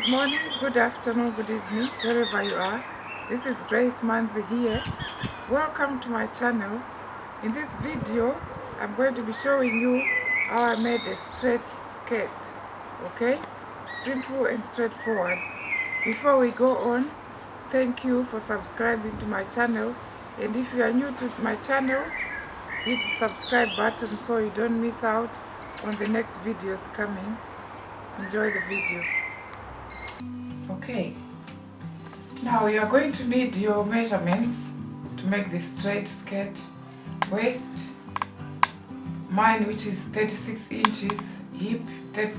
Good morning, good afternoon, good evening, wherever you are. This is Grace Manzi here. Welcome to my channel. In this video, I'm going to be showing you how I made a straight skirt. Okay? Simple and straightforward. Before we go on, thank you for subscribing to my channel. And if you are new to my channel, hit the subscribe button so you don't miss out on the next videos coming. Enjoy the video. Okay, now you are going to need your measurements to make the straight skirt. Waist, mine which is 36 inches, hip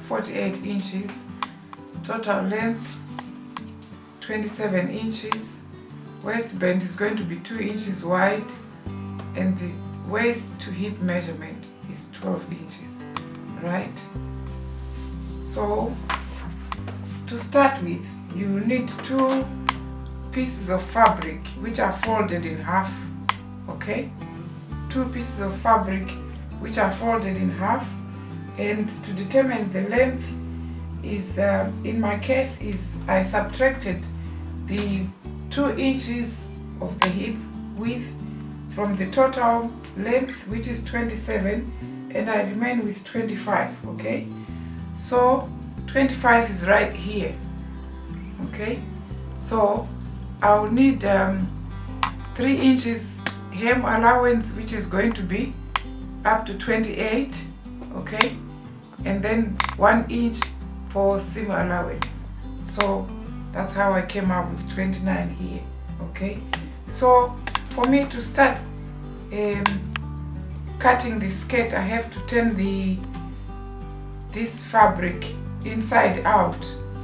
48 inches, total length 27 inches, waistband is going to be 2 inches wide, and the waist to hip measurement is 12 inches, right? So to start with, you need 2 pieces of fabric which are folded in half. Okay, 2 pieces of fabric which are folded in half, and to determine the length is in my case is I subtracted the 2 inches of the hip width from the total length, which is 27, and I remain with 25. Okay, so 25 is right here. Okay, so I'll need 3 inches hem allowance, which is going to be up to 28. Okay, and then 1 inch for seam allowance. So that's how I came up with 29 here. Okay, so for me to start cutting the skirt, I have to turn this fabric inside out,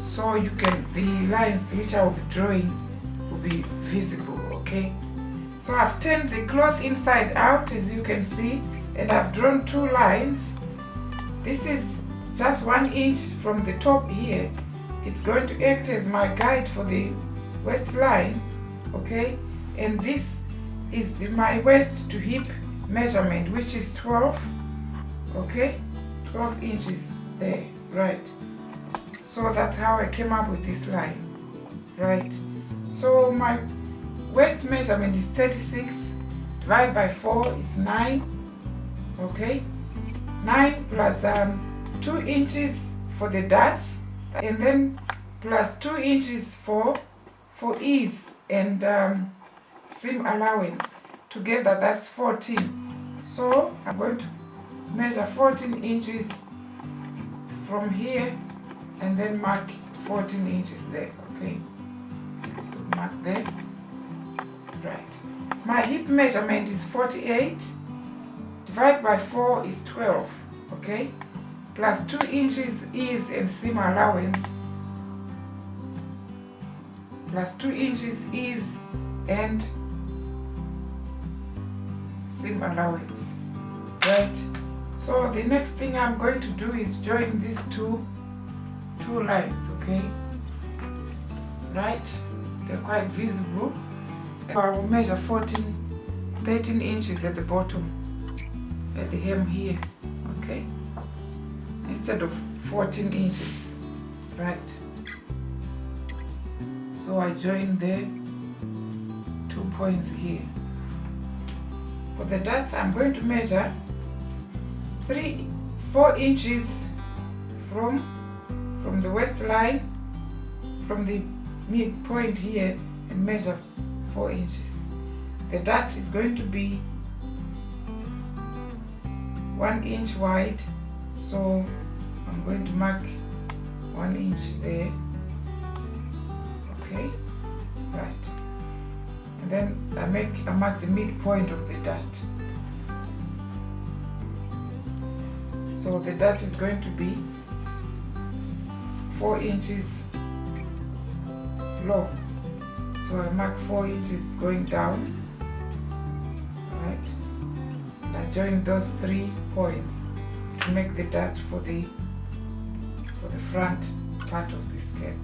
so you can, the lines which I will be drawing will be visible. Okay, so I've turned the cloth inside out, as you can see, and I've drawn 2 lines. This is just 1 inch from the top here. It's going to act as my guide for the waistline. Okay, and this is my waist to hip measurement, which is 12. Okay, 12 inches there, right? So that's how I came up with this line, right? So my waist measurement is 36, divided by 4 is 9. Okay, 9 plus 2 inches for the darts, and then plus 2 inches for ease and seam allowance. Together that's 14. So I'm going to measure 14 inches from here and then mark 14 inches there. Okay, mark there, right? My hip measurement is 48, divided by 4 is 12. Okay, plus 2 inches ease and seam allowance, plus 2 inches ease and seam allowance, right? So the next thing I'm going to do is join these two lines. Okay, right? They're quite visible. I will measure 13 inches at the bottom, at the hem here. Okay, instead of 14 inches, right? So I join the 2 points here. For the darts, I'm going to measure 4 inches from the waistline, from the midpoint here, and measure 4 inches. The dart is going to be 1 inch wide, so I'm going to mark 1 inch there. Okay, right, and then I mark the midpoint of the dart. So the dart is going to be 4 inches long, so I mark 4 inches going down. Right, and I join those 3 points to make the dart for the front part of the skirt.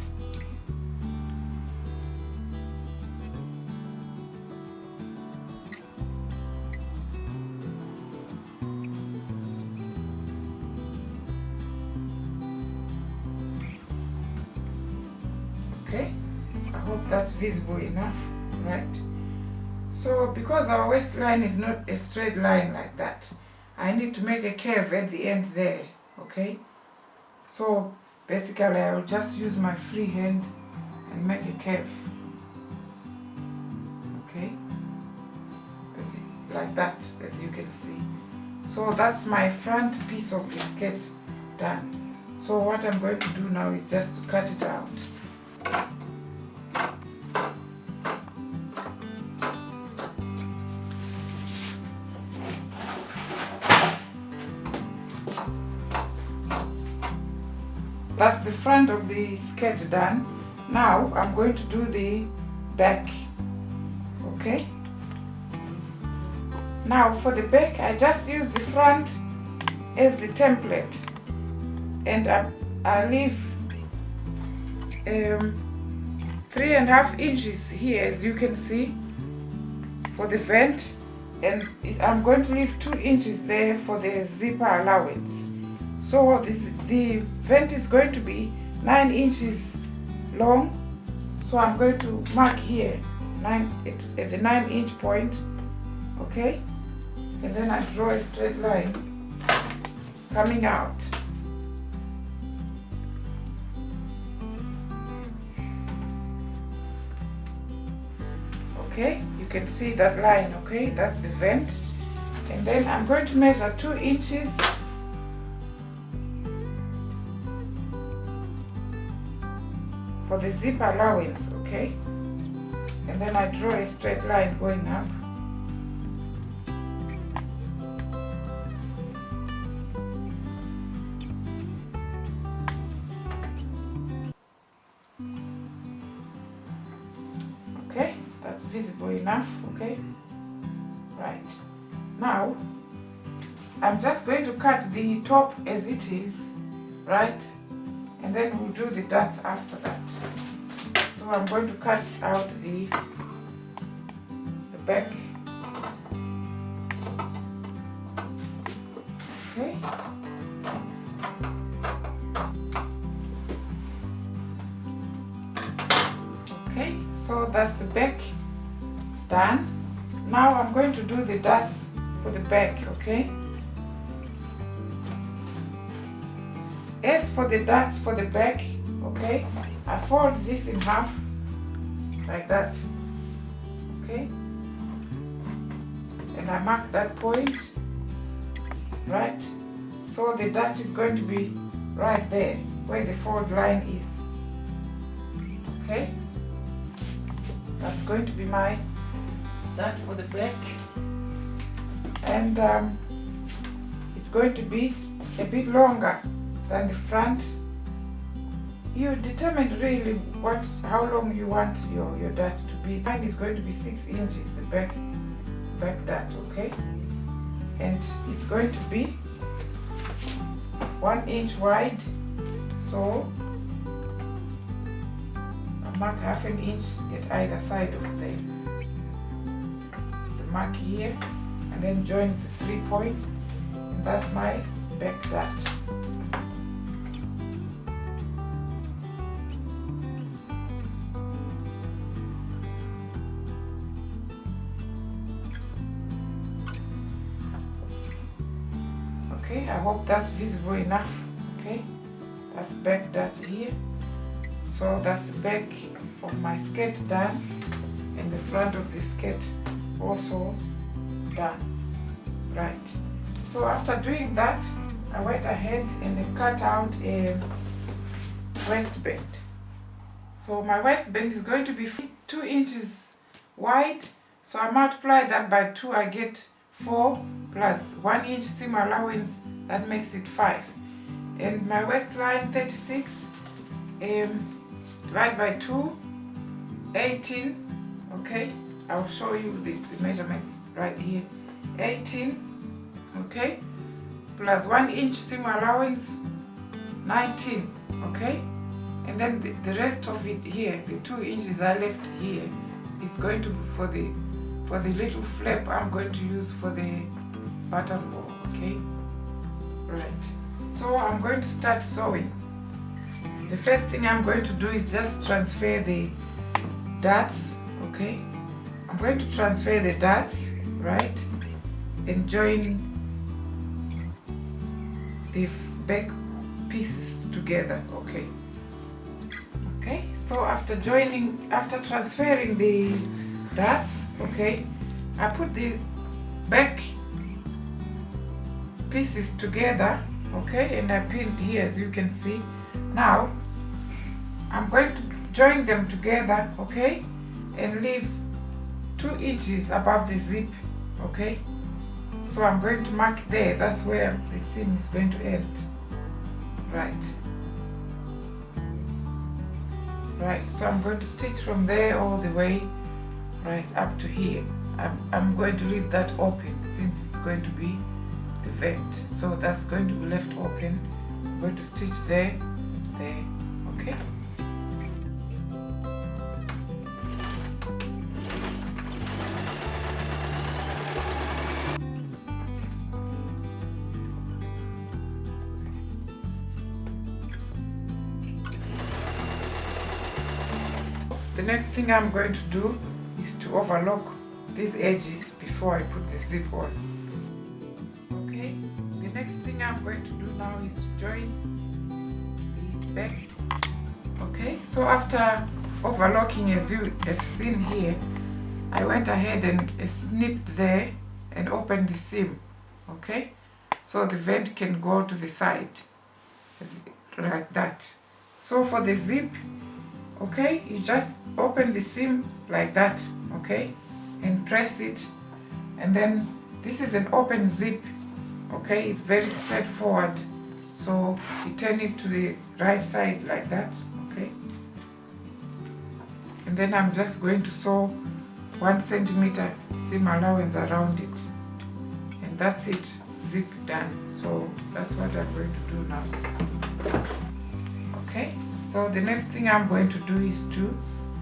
that's visible enough, right? So because our waistline is not a straight line like that, I need to make a curve at the end there, okay? So basically I will just use my free hand and make a curve, okay? Like that, as you can see. So that's my front piece of the skirt done. So what I'm going to do now is just to cut it out. That's the front of the skirt done. Now I'm going to do the back, okay? Now for the back, I just use the front as the template, and I leave 3.5 inches here, as you can see, for the vent, and I'm going to leave 2 inches there for the zipper allowance. So the vent is going to be 9 inches long, so I'm going to mark here at the 9-inch point, okay? And then I draw a straight line coming out. Okay, you can see that line, okay? That's the vent. And then I'm going to measure 2 inches for the zip allowance, okay? And then I draw a straight line going up. Okay, that's visible enough, okay? Right. Now, I'm just going to cut the top as it is, right? And then we'll do the darts after that. So I'm going to cut out the back. Okay. Okay, so that's the back done. Now I'm going to do the darts for the back, okay? As for the darts for the back, okay, I fold this in half, like that, okay? And I mark that point, right? So the dart is going to be right there, where the fold line is, okay? That's going to be my dart for the back. And it's going to be a bit longer than the front. You determine really how long you want your dart to be. Mine is going to be 6 inches, the back dart, okay? And it's going to be 1 inch wide, so I'll mark 1/2 inch at either side of the mark here, and then join the 3 points, and that's my back dart. Okay, I hope that's visible enough. Okay, that's back dart here. So that's the back of my skirt done, and the front of the skirt also done. Right. So after doing that, I went ahead and cut out a waistband. So my waistband is going to be 2 inches wide. So I multiply that by 2, I get 4 plus 1 inch seam allowance, that makes it 5. And my waistline 36, divide by 2, 18, okay? I'll show you the measurements right here. 18, okay? Plus 1 inch seam allowance, 19, okay? And then the rest of it here, the 2 inches I left here, is going to be for the little flap I'm going to use for the buttonhole, okay? Right. So I'm going to start sewing. The first thing I'm going to do is just transfer the darts, okay? I'm going to transfer the darts, right, and join the back pieces together, okay? Okay, so after transferring the darts, okay, I put the back pieces together, okay, and I pinned here, as you can see. Now I'm going to join them together, okay, and leave 2 inches above the zip, okay. So I'm going to mark there, that's where the seam is going to end. Right, so I'm going to stitch from there all the way right up to here. I'm going to leave that open since it's going to be the vent, so that's going to be left open. I'm going to stitch there, okay. The next thing I'm going to do is to overlock these edges before I put the zip on. Okay, the next thing I'm going to do now is to join the back. Okay, so after overlocking, as you have seen here, I went ahead and snipped there and opened the seam, okay, so the vent can go to the side, like that. So for the zip, okay, you just open the seam like that, okay, and press it, and then this is an open zip, okay, it's very straightforward. So you turn it to the right side like that, okay, and then I'm just going to sew 1 centimeter seam allowance around it, and that's it, zip done. So that's what I'm going to do now. Okay, so the next thing I'm going to do is to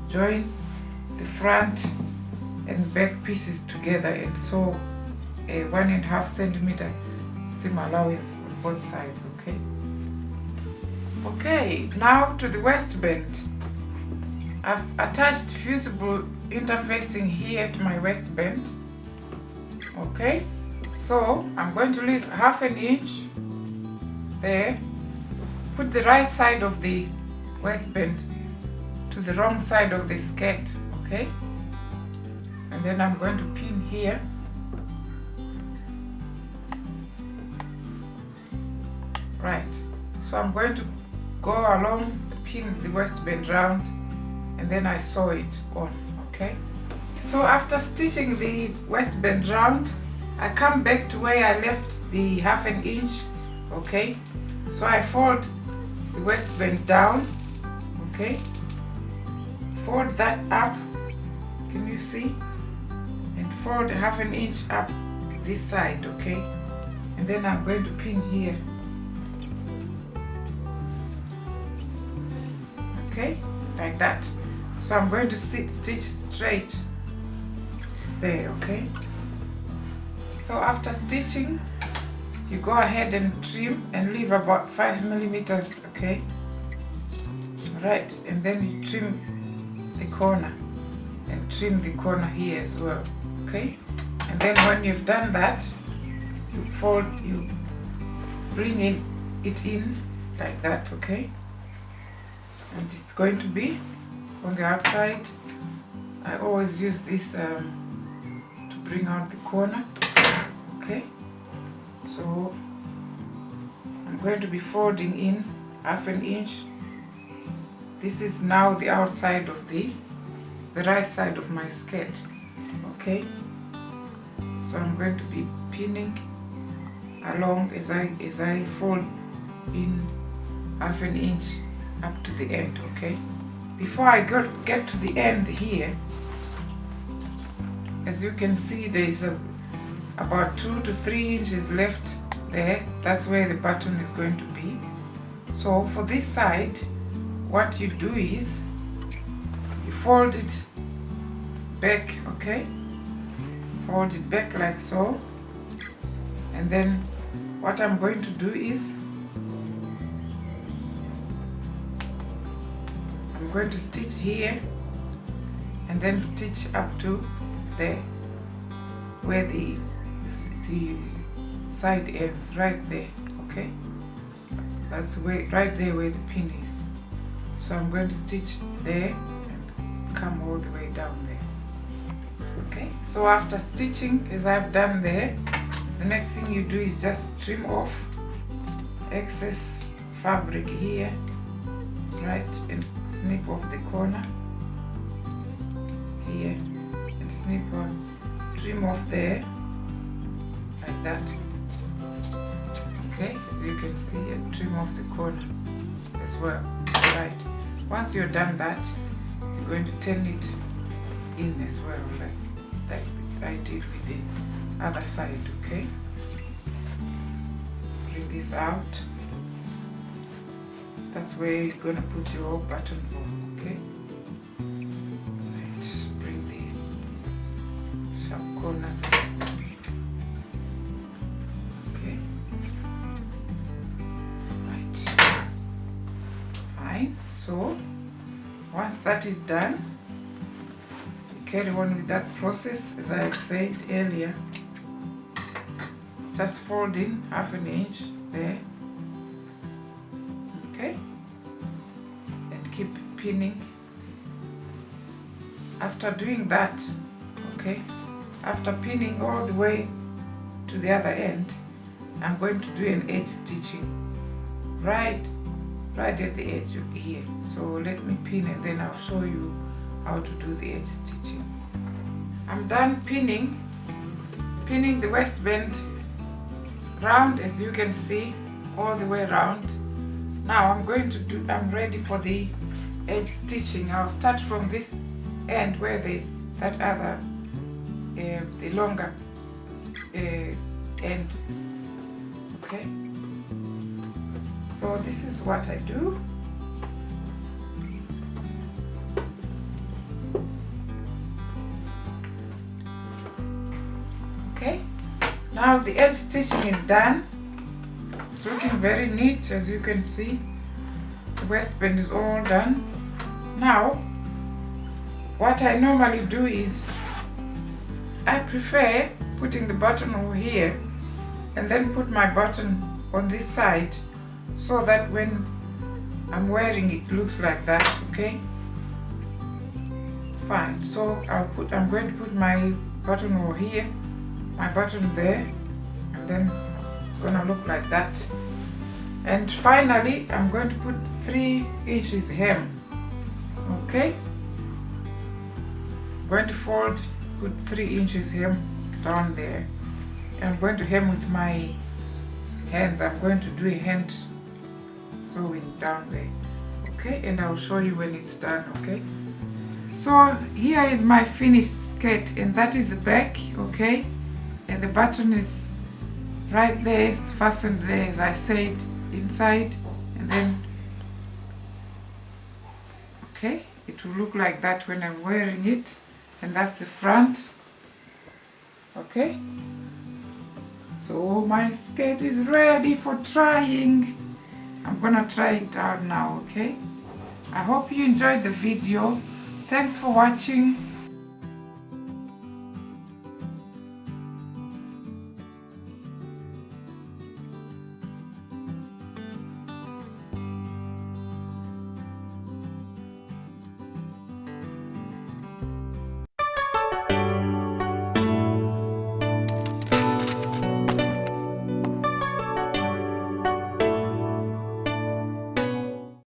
join the front and back pieces together and sew a 1.5 centimeter seam allowance on both sides, okay. Okay, now to the waistband. I've attached fusible interfacing here to my waistband, okay. So I'm going to leave 1/2 inch there, put the right side of the waistband to the wrong side of the skirt, okay, and then I'm going to pin here, right. So I'm going to go along, pin the waistband round, and then I sew it on, okay. So after stitching the waistband round, I come back to where I left the 1/2 inch, okay. So I fold the waistband down, okay, fold that up, can you see, and fold 1/2 inch up this side, okay, and then I'm going to pin here, okay, like that. So I'm going to stitch straight there, okay. So after stitching, you go ahead and trim and leave about 5 millimeters, okay, right, and then you trim the corner and trim the corner here as well, okay. And then when you've done that, you bring it in like that, okay, and it's going to be on the outside. I always use this to bring out the corner, okay. So I'm going to be folding in 1/2 inch. This is now the outside of the right side of my skirt, okay. So I'm going to be pinning along as I fold in 1/2 inch up to the end, okay. Before I get to the end here, as you can see, there is about 2 to 3 inches left there. That's where the button is going to be. So for this side, what you do is you fold it back, okay, fold it back like so, and then what I'm going to do is I'm going to stitch here and then stitch up to there where the side ends, right there. Okay, that's right there where the pin is. So I'm going to stitch there and come all the way down there. Okay, so after stitching, as I've done there, the next thing you do is just trim off excess fabric here, right, and snip off the corner here, and snip on, trim off there like that. Okay, as you can see, and trim off the corner as well. Right, once you're done that, you're going to turn it in as well, like I did with the other side. Okay, bring this out. That's where you're gonna put your buttonhole. Okay, let's bring the sharp corners. Okay, right, fine. So once that is done, you carry on with that process as I said earlier. Just fold in ½ inch there. Okay, and keep pinning. After doing that, okay, after pinning all the way to the other end, I'm going to do an edge stitching right at the edge here. So let me pin and then I'll show you how to do the edge stitching. I'm done pinning the waistband round, as you can see, all the way around. Now I'm ready for the edge stitching. I'll start from this end where there's that other, the longer end. Okay, so this is what I do. Okay, now the edge stitching is done. It's looking very neat, as you can see. The waistband is all done. Now, what I normally do is, I prefer putting the button over here and then put my button on this side, so that when I'm wearing it looks like that. Okay, fine. So I'm going to put my button over here, my button there, and then it's gonna look like that. And finally, I'm going to put 3 inches hem. Okay, I'm going to fold, put 3 inches hem down there. I'm going to hem with my hands. I'm going to do a hand sewing down there. Okay, and I'll show you when it's done. Okay, so here is my finished skirt, and that is the back. Okay, and the button is right there, it's fastened there, as I said, inside, and then okay, it will look like that when I'm wearing it. And that's the front. Okay, so my skirt is ready for trying. I'm gonna try it out now. Okay, I hope you enjoyed the video. Thanks for watching.